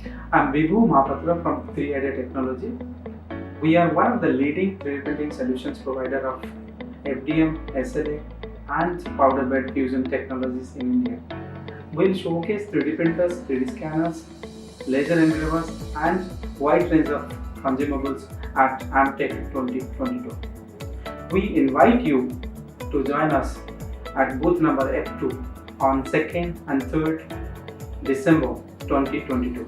I'm Bibhu Mohapatra from 3D Technology. We are one of the leading 3D printing solutions provider of FDM, SLA and powder bed fusion technologies in India. We'll showcase 3D printers, 3D scanners, laser engravers and wide range of consumables at AMTECH 2022. We invite you to join us at booth number F2 on 2nd and 3rd December 2022.